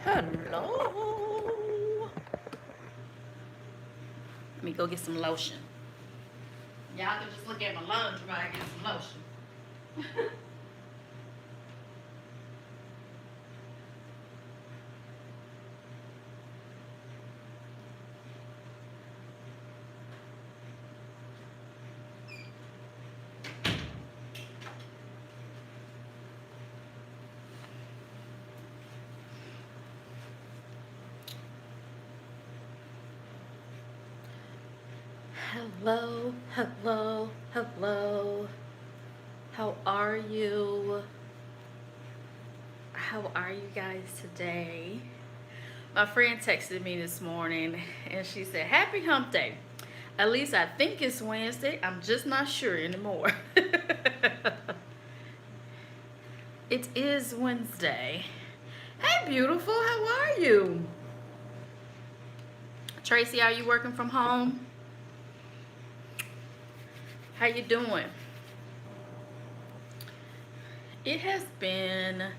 Hello. Let me go get some lotion. Y'all can just look at my lunch while I get some lotion. Hello, hello, hello. How are you? How are you guys today? My friend texted me this morning and she said, Happy Hump Day. At least I think it's Wednesday. I'm just not sure anymore. It is Wednesday. Hey, beautiful. How are you? Tracy, are you working from home? How you doing? It has been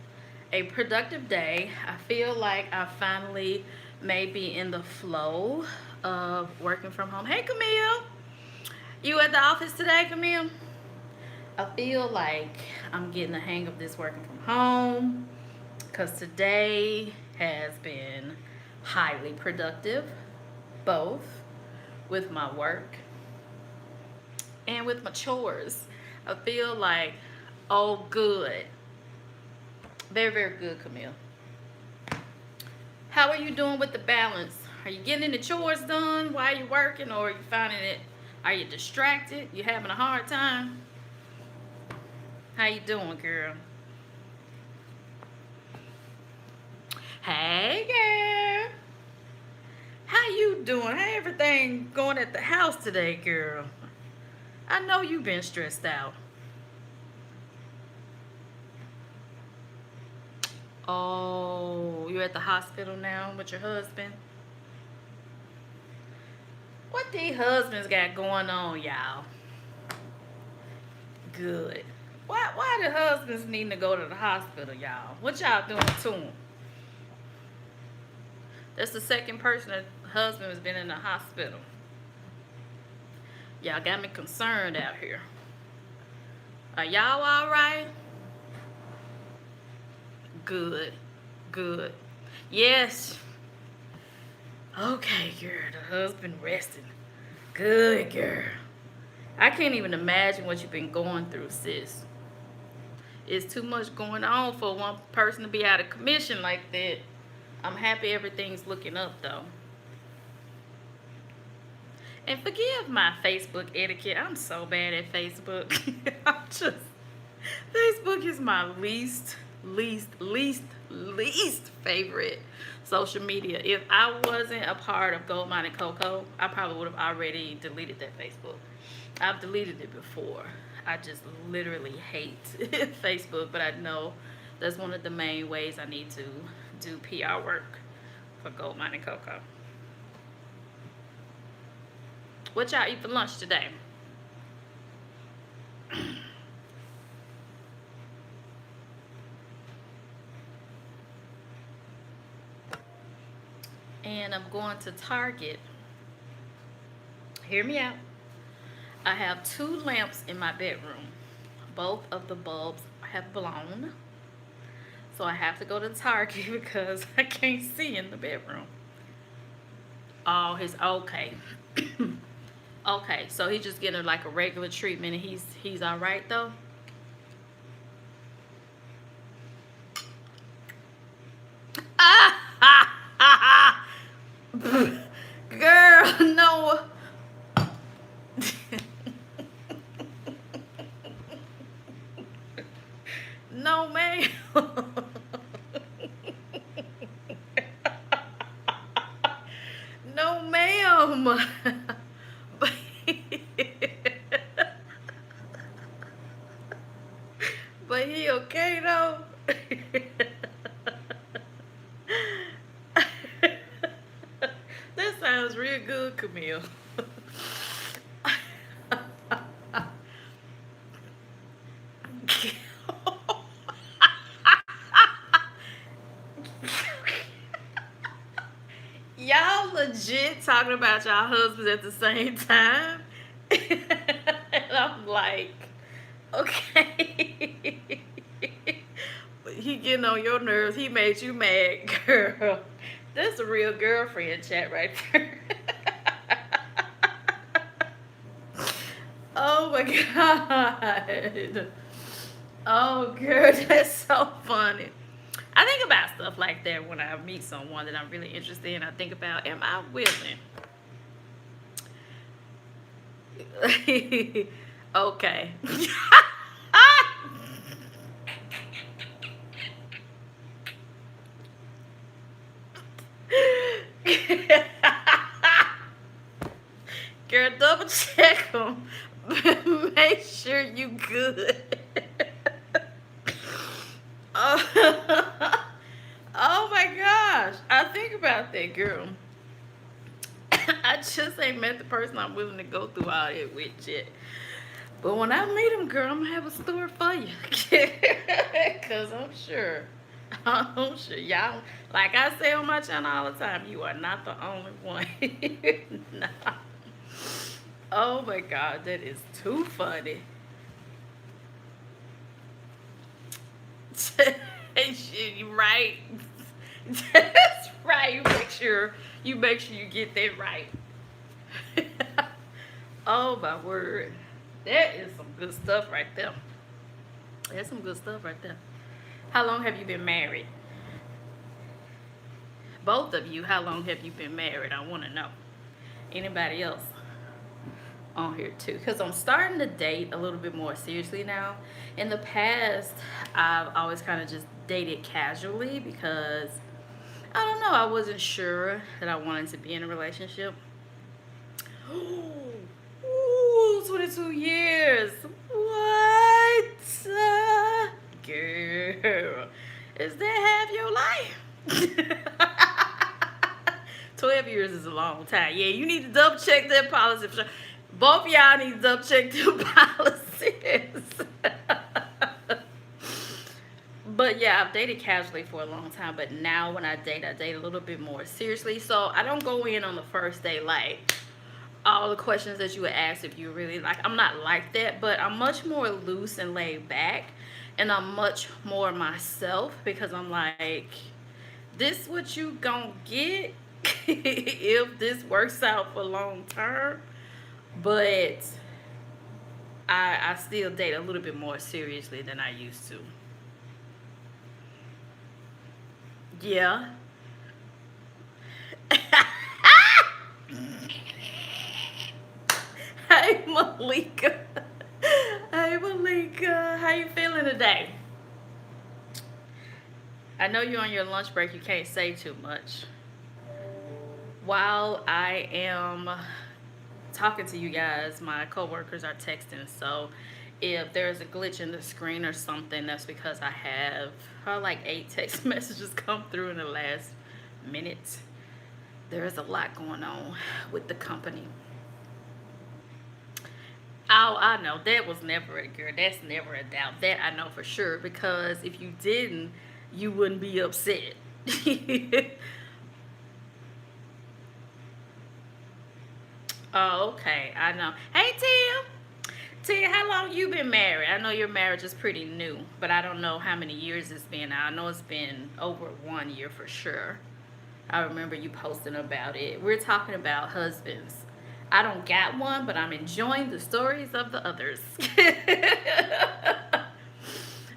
a productive day. I feel like I finally may be in the flow of working from home. Hey, Camille. You at the office today, Camille? I feel like I'm getting the hang of this working from home because today has been highly productive, both with my work and with my chores. I feel like, oh, good. Very, very good, Camille. How are you doing with the balance? Are you getting the chores done while you're working, or are you finding it? Are you distracted? You having a hard time? How you doing, girl? Hey, girl. How you doing? How everything going at the house today, girl? I know you've been stressed out. Oh, you're at the hospital now with your husband? What these husbands got going on, y'all? Good. Why the husbands need to go to the hospital, y'all? What y'all doing to them? That's the second person that husband has been in the hospital. Y'all got me concerned out here. Are y'all all right? Good. Good. Yes. Okay, girl. The husband resting. Good, girl. I can't even imagine what you've been going through, sis. It's too much going on for one person to be out of commission like that. I'm happy everything's looking up, though. And forgive my Facebook etiquette. I'm so bad at Facebook. Facebook is my least favorite social media. If I wasn't a part of Goldmine and Coco, I probably would have already deleted that Facebook. I've deleted it before. I just literally hate Facebook, but I know that's one of the main ways I need to do PR work for Goldmine and Coco. What y'all eat for lunch today? And I'm going to Target. Hear me out. I have 2 lamps in my bedroom. Both of the bulbs have blown. So I have to go to Target because I can't see in the bedroom. Oh, his okay. Okay, so he's just getting like a regular treatment and he's all right though. Girl, no. No, ma'am. No, ma'am. But he okay though? That sounds real good, Camille. legit talking about y'all husbands at the same time. And I'm like, okay. He getting on your nerves. He made you mad, girl. That's a real girlfriend chat right there. Oh my god. Oh, girl, that's so funny. I think about stuff like that when I meet someone that I'm really interested in. I think about, am I willing? Okay. Girl, double check them. Make sure you good. Oh, oh my gosh. I think about that, girl. I just ain't met the person I'm willing to go through all that with yet. But when I meet him, girl, I'm gonna have a story for you. Cause I'm sure y'all, like I say on my channel all the time, you are not the only one. Nah. Oh my god, that is too funny. You right. That's right. You make sure you get that right. Oh my word. That is some good stuff right there. That's some good stuff right there. How long have you been married? Both of you, how long have you been married? I want to know. Anybody else on here too? Because I'm starting to date a little bit more seriously now. In the past, I've always kind of just dated casually because I don't know, I wasn't sure that I wanted to be in a relationship. Ooh, 22 years. What? Girl, is that half your life? 12 years is a long time. Yeah, you need to double check that policy. For sure. Both of y'all need to double check their policies. But yeah, I've dated casually for a long time. But now when I date a little bit more seriously. So I don't go in on the first day like all the questions that you would ask if you really like. I'm not like that, but I'm much more loose and laid back. And I'm much more myself because I'm like, this what you gonna get if this works out for long term. But I still date a little bit more seriously than I used to. Yeah. Hey Malika. Hey Malika. How you feeling today? I know you're on your lunch break, you can't say too much. While I am talking to you guys, my coworkers are texting, so if there's a glitch in the screen or something, that's because I have like 8 text messages come through in the last minute. There is a lot going on with the company. Oh, I know. That was never a girl. That's never a doubt. That I know for sure because if you didn't, you wouldn't be upset. Oh, okay. I know. Hey, Tim. Tim, how long you been married? I know your marriage is pretty new, but I don't know how many years it's been. I know it's been over 1 year for sure. I remember you posting about it. We're talking about husbands. I don't got one, but I'm enjoying the stories of the others.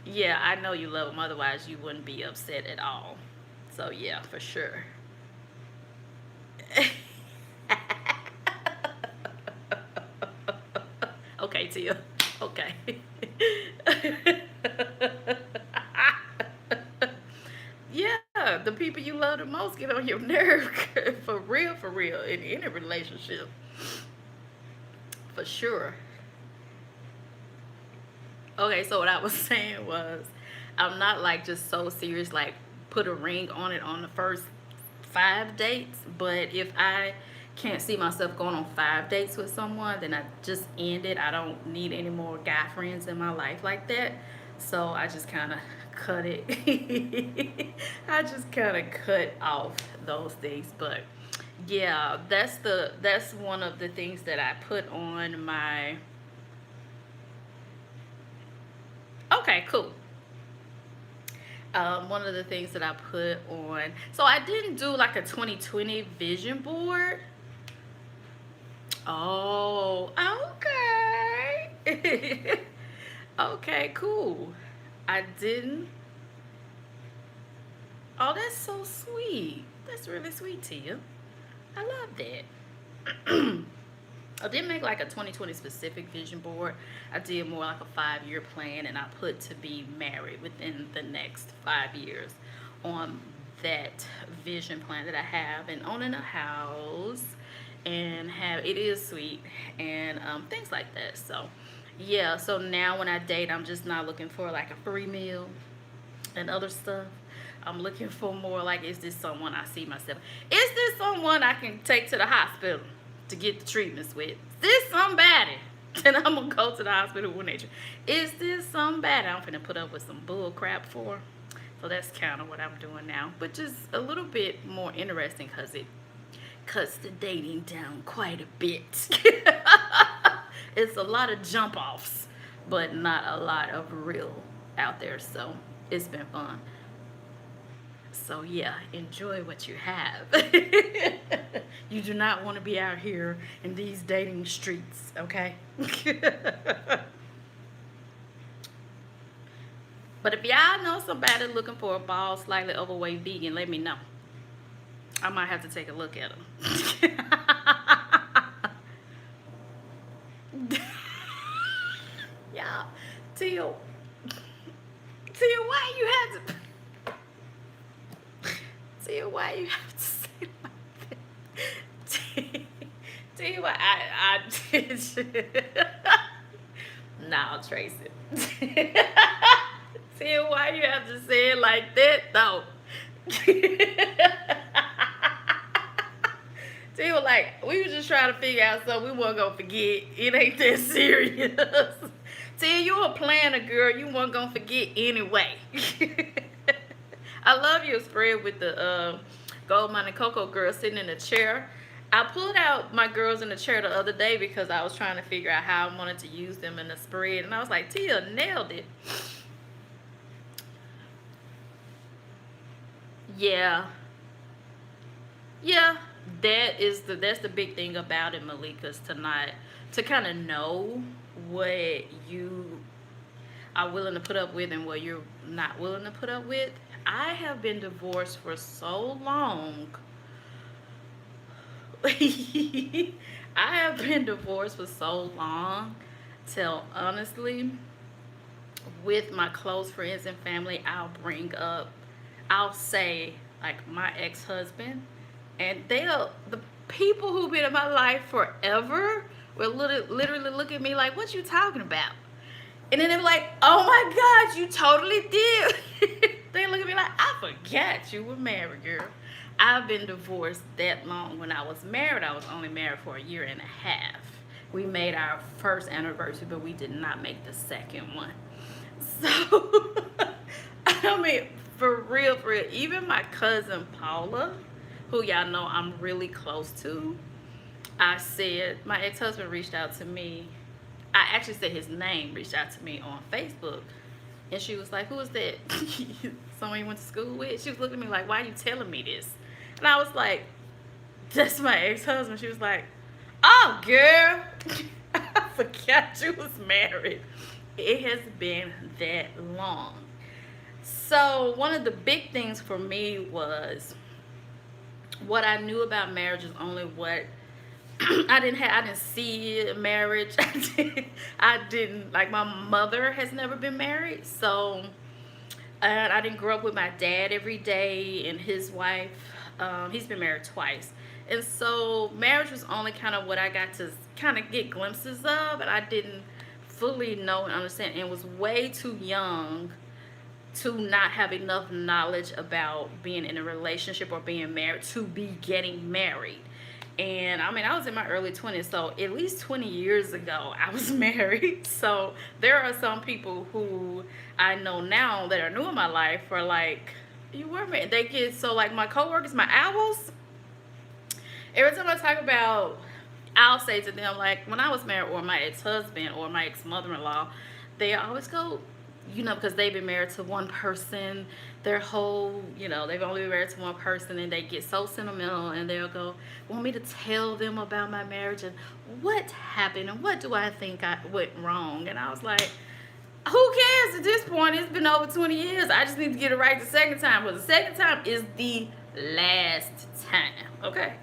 Yeah, I know you love them. Otherwise, you wouldn't be upset at all. So, yeah, for sure. Okay, Tia. Okay. Yeah, the people you love the most get on your nerve. For real, in any relationship. For sure. Okay, so what I was saying was, I'm not like just so serious, like put a ring on it on the first 5 dates. But if I can't see myself going on 5 dates with someone, then I just end it. I don't need any more guy friends in my life like that. So I just kind of cut it. I just kind of cut off those things. But Yeah, that's one of the things that I put on my. Okay, cool. One of the things that I put on. So I didn't do like a 2020 vision board. Oh, okay. Okay, cool. I didn't. Oh, that's so sweet. That's really sweet to you. I love that. I didn't make like a 2020 specific vision board. I did more like a 5 year plan, and I put to be married within the next 5 years on that vision plan that I have, and owning a house, and have it is sweet, and things like that. So, yeah. So now when I date, I'm just not looking for like a free meal and other stuff. I'm looking for more like, is this someone I see myself? Is this someone I can take to the hospital to get the treatments with? Is this somebody that I'm gonna go to the hospital with nature? Is this somebody I'm gonna put up with some bull crap for? So that's kind of what I'm doing now, which is a little bit more interesting because it cuts the dating down quite a bit. It's a lot of jump offs, but not a lot of real out there. So it's been fun. So yeah, enjoy what you have. You do not want to be out here in these dating streets, okay? But if y'all know somebody looking for a bald, slightly overweight vegan, let me know. I might have to take a look at them. Y'all, Tia, Tia, why you have to? Tia, why you have to say like that? Tia, why I did. No, Tracy. Tia, why you have to say it like that though? Tia was like, we was just trying to figure out something we weren't gonna forget. It ain't that serious. Tia, you a planner, girl. You weren't gonna forget anyway. I love your spread with the Gold Mine and Cocoa girl sitting in a chair. I pulled out my girls in the chair the other day because I was trying to figure out how I wanted to use them in the spread. And I was like, Tia nailed it. Yeah. Yeah. That's the big thing about it, Malika's, to kind of know what you are willing to put up with and what you're not willing to put up with. I have been divorced for so long. I have been divorced for so long till honestly, with my close friends and family, I'll say like my ex-husband, and the people who've been in my life forever will literally look at me like, what you talking about? And then they're like, oh my God, you totally did. They look at me like, I forgot you were married, girl. I've been divorced that long. When I was married, I was only married for a year and a half. We made our first anniversary, but we did not make the second one. So, I mean, for real, even my cousin Paula, who y'all know I'm really close to, I said, my ex-husband reached out to me. I actually said his name reached out to me on Facebook. And she was like, who is that? Someone you went to school with? She was looking at me like, why are you telling me this? And I was like, that's my ex-husband. She was like, oh, girl, I forgot you was married. It has been that long. So one of the big things for me was what I knew about marriage is only what I didn't see marriage. I didn't like, my mother has never been married, so and I didn't grow up with my dad every day and his wife. He's been married twice, and so marriage was only kind of what I got to kind of get glimpses of, and I didn't fully know and understand, and was way too young to not have enough knowledge about being in a relationship or being married to be getting married. And I mean, I was in my early 20s, so at least 20 years ago, I was married. So there are some people who I know now that are new in my life are like, you were married. They get, so like my coworkers, my owls, Every time I talk about, I'll say to them, like, when I was married, or my ex-husband, or my ex-mother-in-law, they always go, because they've been married to one person their whole, they've only been married to one person, and they get so sentimental, and they'll go, want me to tell them about my marriage and what happened and what do I think I went wrong. And I was like, who cares at this point? It's been over 20 years. I just need to get it right the second time. But the second time is the last time. Okay?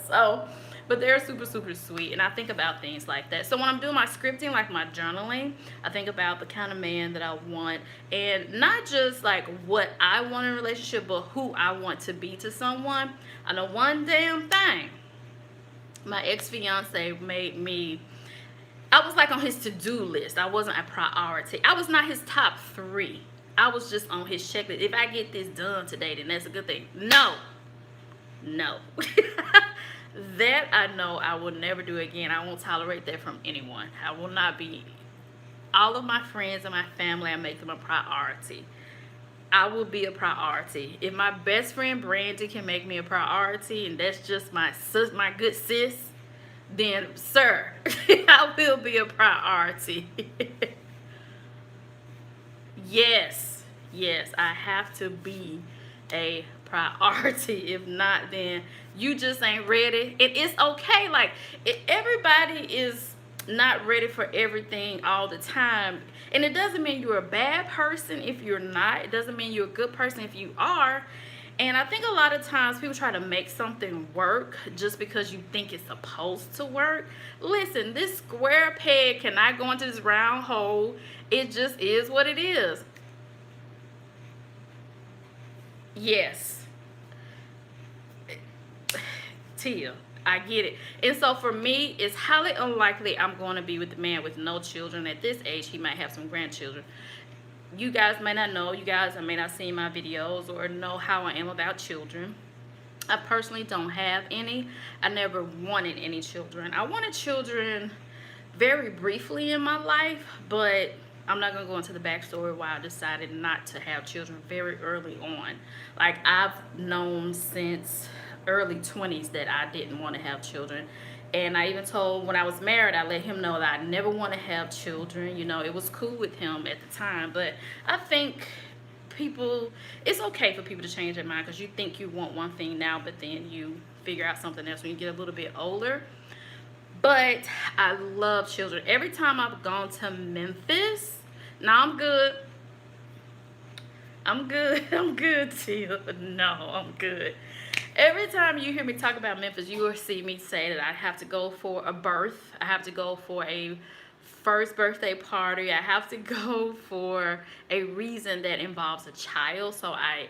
So, but they're super, super sweet. And I think about things like that. So when I'm doing my scripting, like my journaling, I think about the kind of man that I want. And not just like what I want in a relationship, but who I want to be to someone. I know one damn thing. My ex-fiance made me, I was like on his to-do list. I wasn't a priority. I was not his top 3. I was just on his checklist. If I get this done today, then that's a good thing. No. That I know I will never do again. I won't tolerate that from anyone. I will not be, all of my friends and my family, I make them a priority. I will be a priority. If my best friend Brandy can make me a priority, and that's just my good sis, then sir, I will be a priority. Yes, I have to be a priority. If not, then you just ain't ready. And it's okay. Like, everybody is not ready for everything all the time. And it doesn't mean you're a bad person if you're not. It doesn't mean you're a good person if you are. And I think a lot of times people try to make something work just because you think it's supposed to work. Listen, this square peg cannot go into this round hole. It just is what it is. Yes. Tia, I get it. And so for me, it's highly unlikely I'm going to be with a man with no children. At this age, he might have some grandchildren. You guys may not know. You guys may not see my videos or know how I am about children. I personally don't have any. I never wanted any children. I wanted children very briefly in my life, but I'm not going to go into the backstory why I decided not to have children very early on. Like, I've known since early 20s that I didn't want to have children. And I even told, when I was married, I let him know that I never want to have children. It was cool with him at the time. But I think it's okay for people to change their mind, because you think you want one thing now, but then you figure out something else when you get a little bit older. But I love children. Every time I've gone to Memphis, now I'm good. I'm good, Tia. No, I'm good. Every time you hear me talk about Memphis, you will see me say that I have to go for a birth. I have to go for a first birthday party. I have to go for a reason that involves a child. So I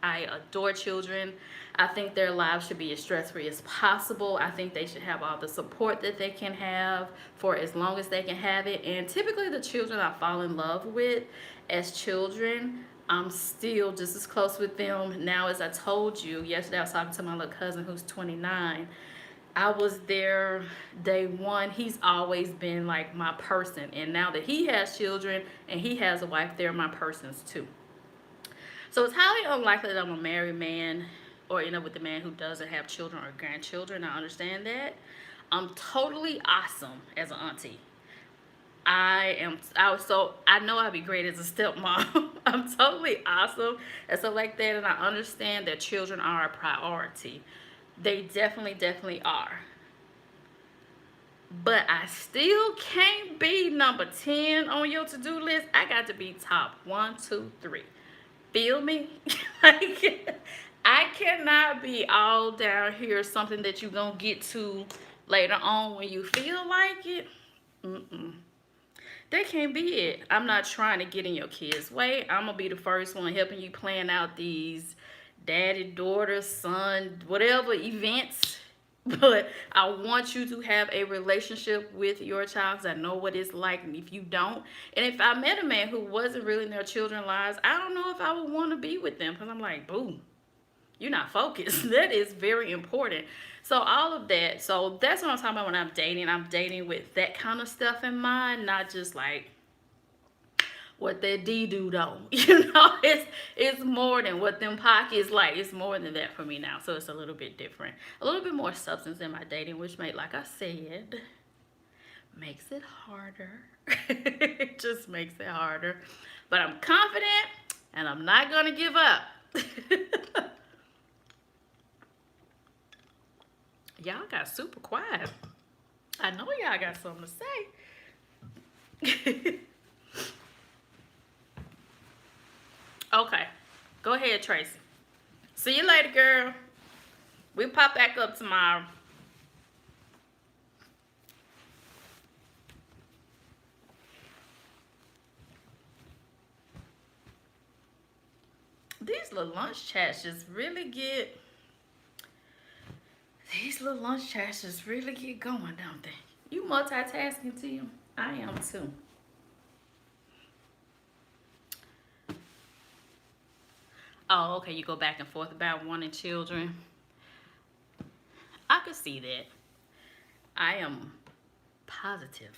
adore children. I think their lives should be as stress-free as possible. I think they should have all the support that they can have for as long as they can have it. And typically the children I fall in love with as children, I'm still just as close with them now. As I told you yesterday, I was talking to my little cousin who's 29. I was there day one. He's always been like my person. And now that he has children and he has a wife, they're my persons too. So it's highly unlikely that I'm a married man or end up with a man who doesn't have children or grandchildren. I understand that. I'm totally awesome as an auntie. I know I'd be great as a stepmom. I'm totally awesome and stuff like that. And I understand that children are a priority. They definitely are. But I still can't be number 10 on your to-do list. I got to be top 1, 2, 3. Feel me? Like, I cannot be all down here, something that you're going to get to later on when you feel like it. That can't be it. I'm not trying to get in your kids' way. I'm going to be the first one helping you plan out these daddy, daughter, son, whatever events. But I want you to have a relationship with your child, because I know what it's like. And if you don't, and if I met a man who wasn't really in their children's lives, I don't know if I would want to be with them, because I'm like, boom, you're not focused. That is very important. So all of that. So that's what I'm talking about when I'm dating. I'm dating with that kind of stuff in mind, not just like what that D do though. You know, it's more than what them pockets like. It's more than that for me now. So it's a little bit different. A little bit more substance in my dating, which made, like I said, makes it harder. It just makes it harder. But I'm confident and I'm not gonna give up. Y'all got super quiet. I know y'all got something to say. Okay. Go ahead, Tracy. See you later, girl. We pop back up tomorrow. These little lunch chats just really get going, don't they? You multitasking, Tim? I am too. Oh, okay. You go back and forth about wanting children. I could see that. I am positive.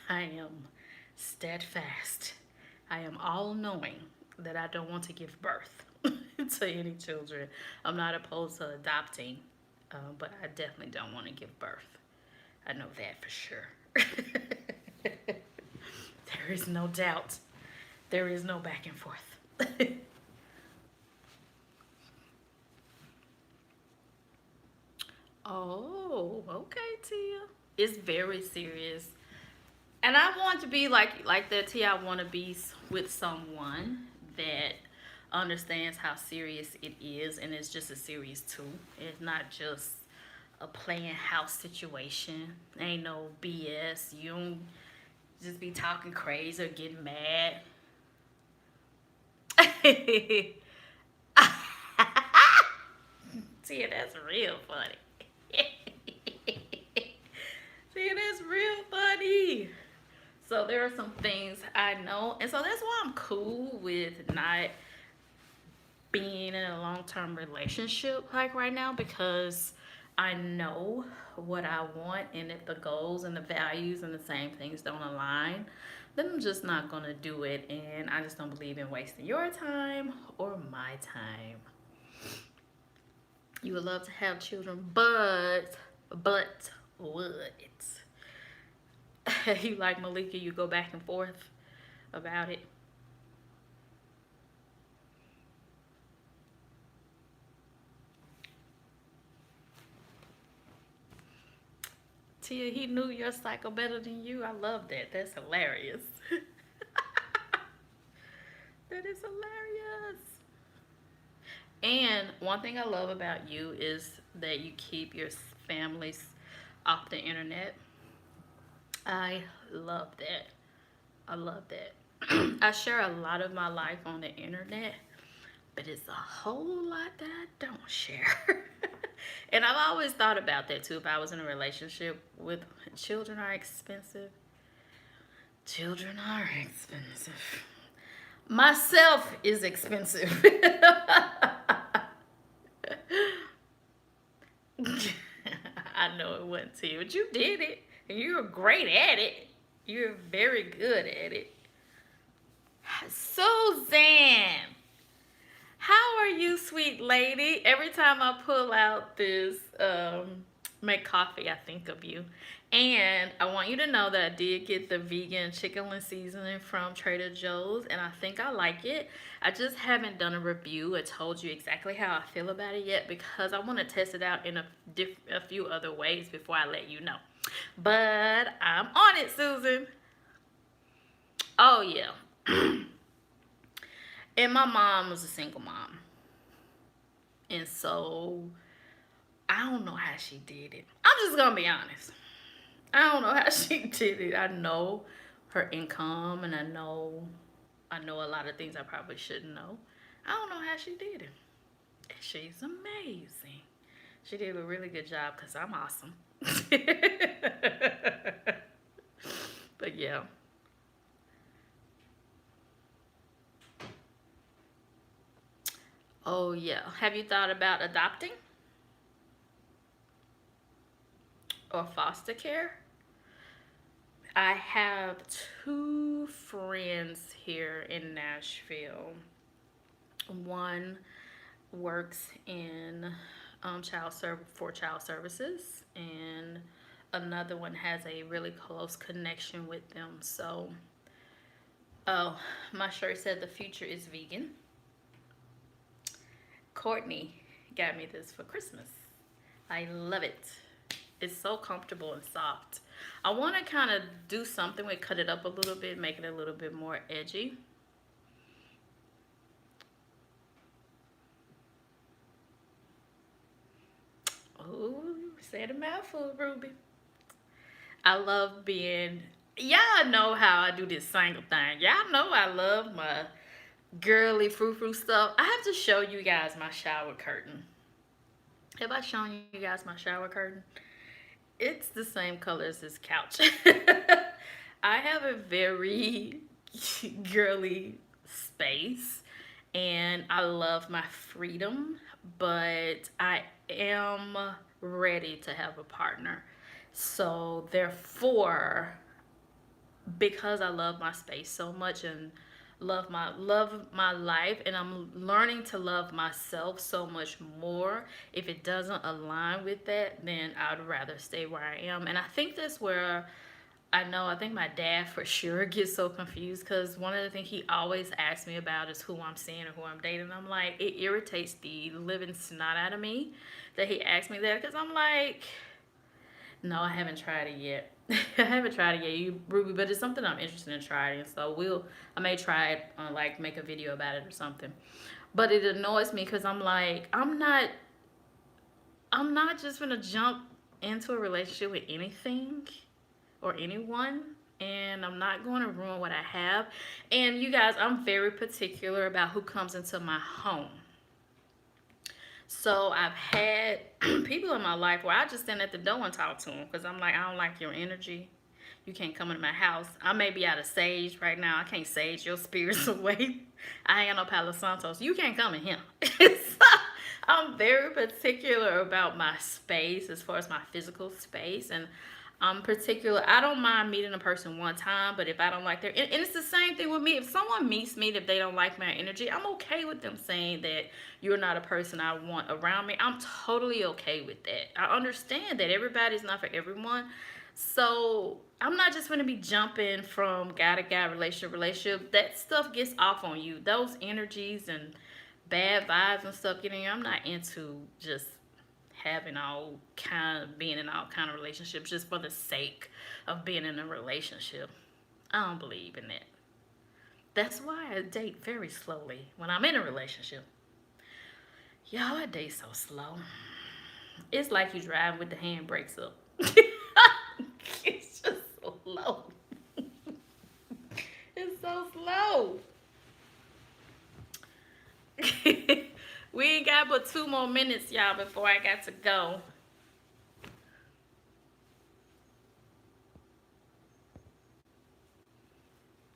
I am steadfast. I am all knowing that I don't want to give birth to any children. I'm not opposed to adopting, but I definitely don't want to give birth. I know that for sure. There is no doubt. There is no back and forth. Oh, okay, Tia. It's very serious. And I want to be like that, Tia. I want to be with someone that understands how serious it is, and it's just a serious too. It's not just a playing house situation. Ain't no BS. You don't just be talking crazy or getting mad. Tia, that's real funny. See, it is real funny. So there are some things I know, and so that's why I'm cool with not being in a long-term relationship like right now, because I know what I want, and if the goals and the values and the same things don't align, then I'm just not gonna do it, and I just don't believe in wasting your time or my time. You would love to have children, but what? You like Malika, you go back and forth about it. Tia, he knew your cycle better than you. I love that. That's hilarious. That is hilarious. And one thing I love about you is that you keep your families off the internet. I love that. I love that. I share a lot of my life on the internet, but it's a whole lot that I don't share. And I've always thought about that too. If I was in a relationship with children are expensive. Children are expensive. Myself is expensive. I know it wasn't to you, but you did it. And you're great at it. You're very good at it. Suzanne, how are you, sweet lady? Every time I pull out this make coffee, I think of you. And I want you to know that I did get the vegan chicken seasoning from Trader Joe's, and I think I like it. I just haven't done a review or told you exactly how I feel about it yet, because I want to test it out in a few other ways before I let you know. But I'm on it, Susan. Oh, yeah. And my mom was a single mom. And so I don't know how she did it. I'm just going to be honest. I don't know how she did it. I know her income, and I know a lot of things I probably shouldn't know. I don't know how she did it. And she's amazing. She did a really good job, because I'm awesome. But yeah. Oh yeah. Have you thought about adopting or foster care? I have two friends here in Nashville. One works in child services, and another one has a really close connection with them. So, oh, my shirt said the future is vegan. Courtney got me this for Christmas. I love it. It's so comfortable and soft. I want to kind of do something with cut it up a little bit, make it a little bit more edgy. Ooh, said a mouthful, Ruby. I love being. Y'all know how I do this single thing. Y'all know I love my girly frou frou stuff. I have to show you guys my shower curtain. Have I shown you guys my shower curtain? It's the same color as this couch. I have a very girly space and I love my freedom, but I am ready to have a partner. So, therefore, because I love my space so much and love my life, and I'm learning to love myself so much more. If it doesn't align with that, then I'd rather stay where I am. And I think that's where I think my dad for sure gets so confused because one of the things he always asks me about is who I'm seeing or who I'm dating. I'm like, it irritates the living snot out of me that he asks me that because I'm like, no, I haven't tried it yet. I haven't tried it yet, you Ruby, but it's something I'm interested in trying. So I may try it, like make a video about it or something. But it annoys me because I'm not just gonna jump into a relationship with anything or anyone, and I'm not going to ruin what I have. And you guys, I'm very particular about who comes into my home. So I've had people in my life where I just stand at the door and talk to them because I'm like, I don't like your energy. You can't come into my house. I may be out of sage right now. I can't sage your spirits away. I ain't got no Palo Santos. You can't come in here. So I'm very particular about my space as far as my physical space. And I'm particular. I don't mind meeting a person one time, but if I don't like and it's the same thing with me. If someone meets me, if they don't like my energy, I'm okay with them saying that you're not a person I want around me. I'm totally okay with that. I understand that everybody's not for everyone. So I'm not just gonna be jumping from guy to guy, relationship to relationship. That stuff gets off on you. Those energies and bad vibes and stuff getting you. I'm not into just having all kind of being in all kind of relationships just for the sake of being in a relationship. I don't believe in that. That's why I date very slowly when I'm in a relationship. Y'all, I date so slow. It's like you drive with the handbrakes up. It's just slow. It's so slow. We ain't got but 2 more minutes, y'all, before I got to go.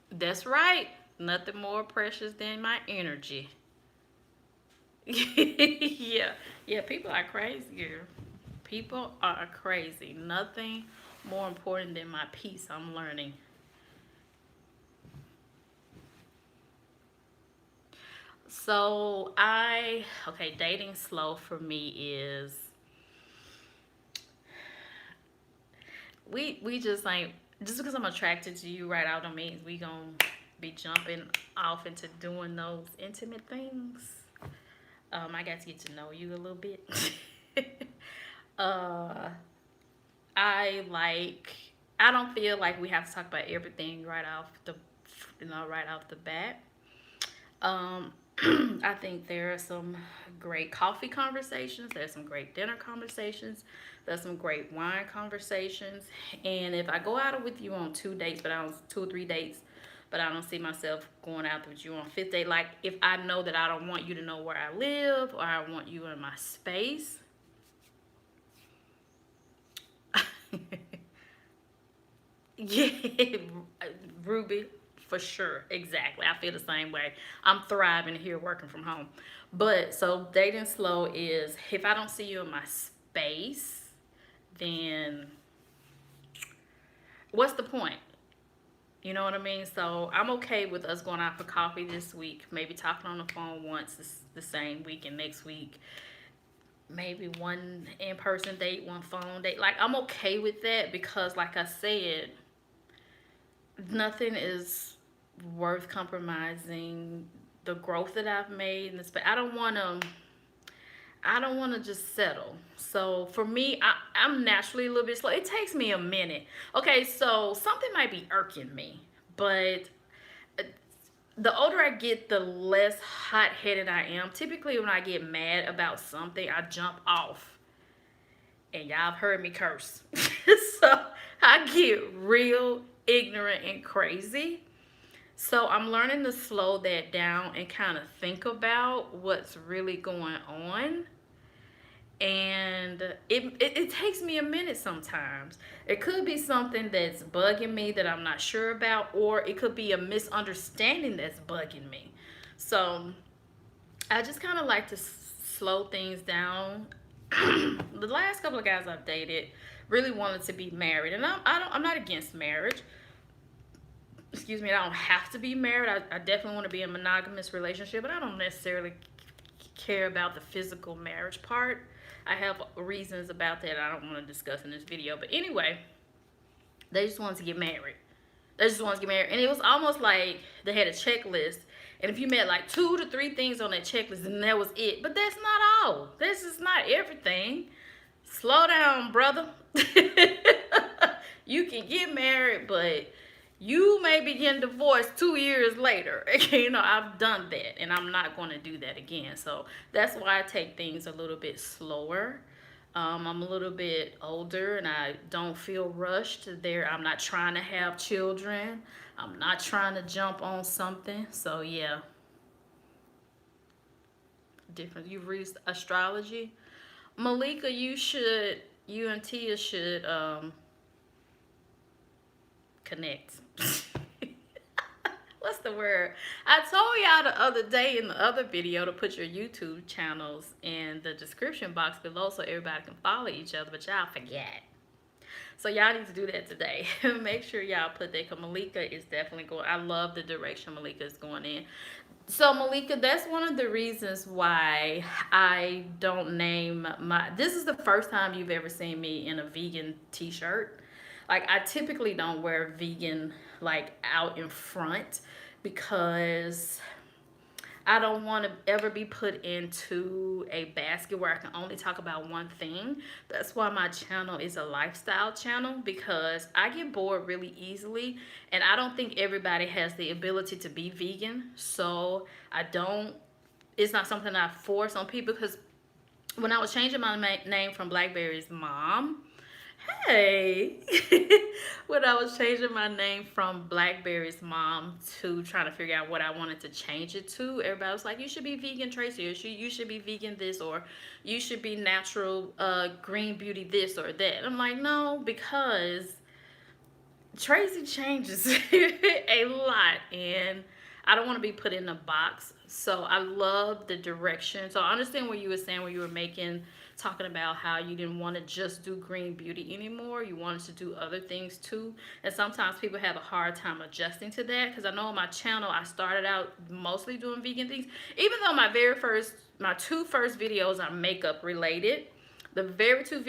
That's right. Nothing more precious than my energy. Yeah. Yeah, people are crazy here. People are crazy. Nothing more important than my peace, I'm learning. Okay, dating slow for me is we just like just because I'm attracted to you right out don't mean we gonna be jumping off into doing those intimate things. I got to get to know you a little bit. uh, I like. I don't feel like we have to talk about everything right off the bat. Um, I think there are some great coffee conversations. There's some great dinner conversations. There's some great wine conversations. And if I go out with you on 2 dates, but I don't 2 or 3 dates, but I don't see myself going out with you on fifth date. Like if I know that I don't want you to know where I live or I want you in my space. Yeah, Ruby, for sure. Exactly. I feel the same way. I'm thriving here working from home. But so dating slow is if I don't see you in my space, then what's the point? You know what I mean? So I'm okay with us going out for coffee this week, maybe talking on the phone once the same week, and next week maybe one in-person date, one phone date. Like, I'm okay with that because, like I said, nothing is worth compromising the growth that I've made in this. But I don't want to just settle. So for me, I'm naturally a little bit slow. It takes me a minute. Okay, so something might be irking me, but the older I get, the less hot headed I am. Typically, when I get mad about something, I jump off. And y'all have heard me curse. So I get real ignorant and crazy. So I'm learning to slow that down and kind of think about what's really going on. And it takes me a minute sometimes. It could be something that's bugging me that I'm not sure about, or it could be a misunderstanding that's bugging me. So I just kind of like to slow things down. The last couple of guys I've dated really wanted to be married, and I'm not against marriage. Excuse me, I don't have to be married. I definitely want to be in a monogamous relationship, but I don't necessarily care about the physical marriage part. I have reasons about that I don't want to discuss in this video. But anyway, they just wanted to get married. They just wanted to get married. And it was almost like they had a checklist. And if you met like 2 to 3 things on that checklist, then that was it. But that's not all. This is not everything. Slow down, brother. You can get married, but you may be getting divorced 2 years later. You know, I've done that, and I'm not going to do that again. So that's why I take things a little bit slower. I'm a little bit older, and I don't feel rushed there. I'm not trying to have children. I'm not trying to jump on something. So yeah, different. You've read astrology, Malika. You and Tia should connect. What's the word? I told y'all the other day in the other video to put your YouTube channels in the description box below so everybody can follow each other, but y'all forget. So y'all need to do that today. Make sure y'all put that, because Malika is definitely going. I love the direction Malika is going in. So Malika, that's one of the reasons why I don't name my. This is the first time you've ever seen me in a vegan t-shirt. Like, I typically don't wear vegan like out in front because I don't want to ever be put into a basket where I can only talk about one thing. That's why my channel is a lifestyle channel, because I get bored really easily, and I don't think everybody has the ability to be vegan. So it's not something I force on people, because when I was changing my name from Blackberry's mom, hey, when I was changing my name from Blackberry's mom to trying to figure out what I wanted to change it to, everybody was like, you should be vegan Tracy, or you should be vegan this, or you should be natural green beauty this or that. I'm like, no, because Tracy changes a lot, and I don't want to be put in a box. So I love the direction. So I understand what you were saying, where you were talking about how you didn't want to just do green beauty anymore. You wanted to do other things too. And sometimes people have a hard time adjusting to that, because I know on my channel I started out mostly doing vegan things. Even though my 2 first videos are makeup related. The very 2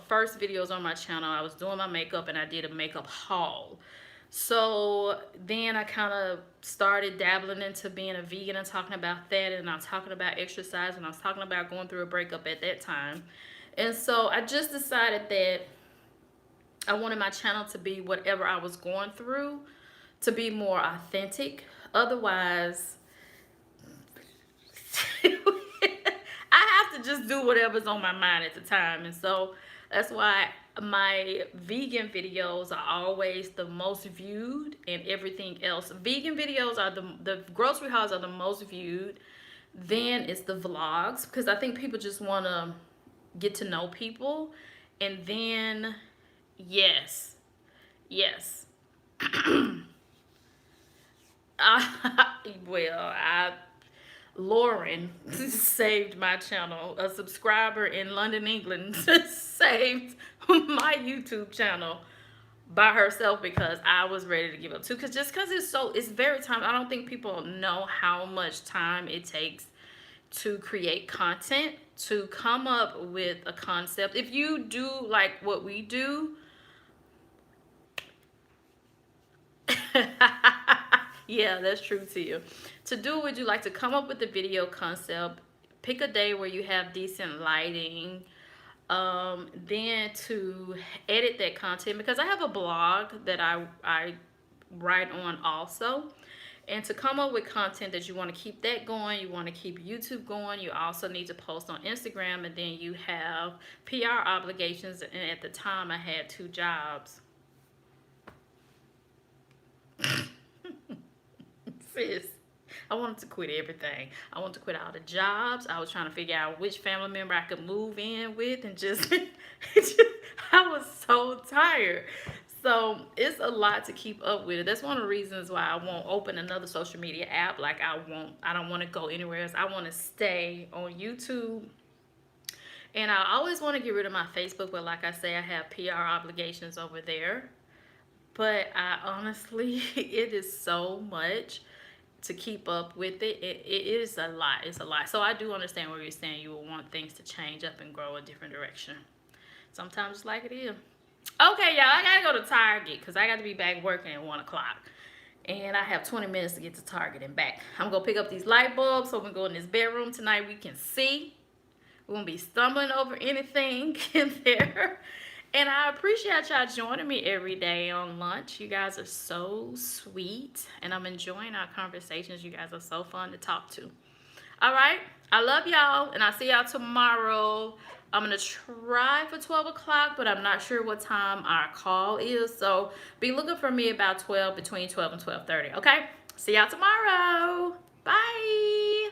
first videos on my channel, I was doing my makeup, and I did a makeup haul. So then I kind of started dabbling into being a vegan and talking about that, and I was talking about exercise, and I was talking about going through a breakup at that time. And so I just decided that I wanted my channel to be whatever I was going through, to be more authentic. Otherwise, I have to just do whatever's on my mind at the time. And so that's why my vegan videos are always the most viewed, and everything else. Vegan videos are the grocery hauls are the most viewed. Then it's the vlogs, because I think people just want to get to know people. And then, yes. Lauren saved my channel. A subscriber in London, England saved my YouTube channel by herself because I was ready to give up too. Cause just cause it's very time. I don't think people know how much time it takes to create content, to come up with a concept. If you do like what we do, yeah, that's true to you. To do what you like, to come up with the video concept, pick a day where you have decent lighting, then to edit that content, because I have a blog that I write on also. And to come up with content that you want to keep that going, you want to keep YouTube going, you also need to post on Instagram, and then you have PR obligations. And at the time, I had 2 jobs. Sis, I wanted to quit everything. I wanted to quit all the jobs. I was trying to figure out which family member I could move in with, and just, I was so tired. So it's a lot to keep up with. That's one of the reasons why I won't open another social media app. Like I don't want to go anywhere else. I want to stay on YouTube. And I always want to get rid of my Facebook, but like I say, I have PR obligations over there. But I honestly, it is so much to keep up with it. It is a lot. It's a lot. So I do understand what you're saying. You will want things to change up and grow a different direction. Sometimes it's like it is. Okay, y'all, I gotta go to Target because I got to be back working at 1 o'clock. And I have 20 minutes to get to Target and back. I'm gonna pick up these light bulbs so we can go in this bedroom tonight. We can see. We won't be stumbling over anything in there. And I appreciate y'all joining me every day on lunch. You guys are so sweet. And I'm enjoying our conversations. You guys are so fun to talk to. All right. I love y'all. And I'll see y'all tomorrow. I'm going to try for 12 o'clock, but I'm not sure what time our call is. So be looking for me about 12, between 12 and 12:30. Okay. See y'all tomorrow. Bye.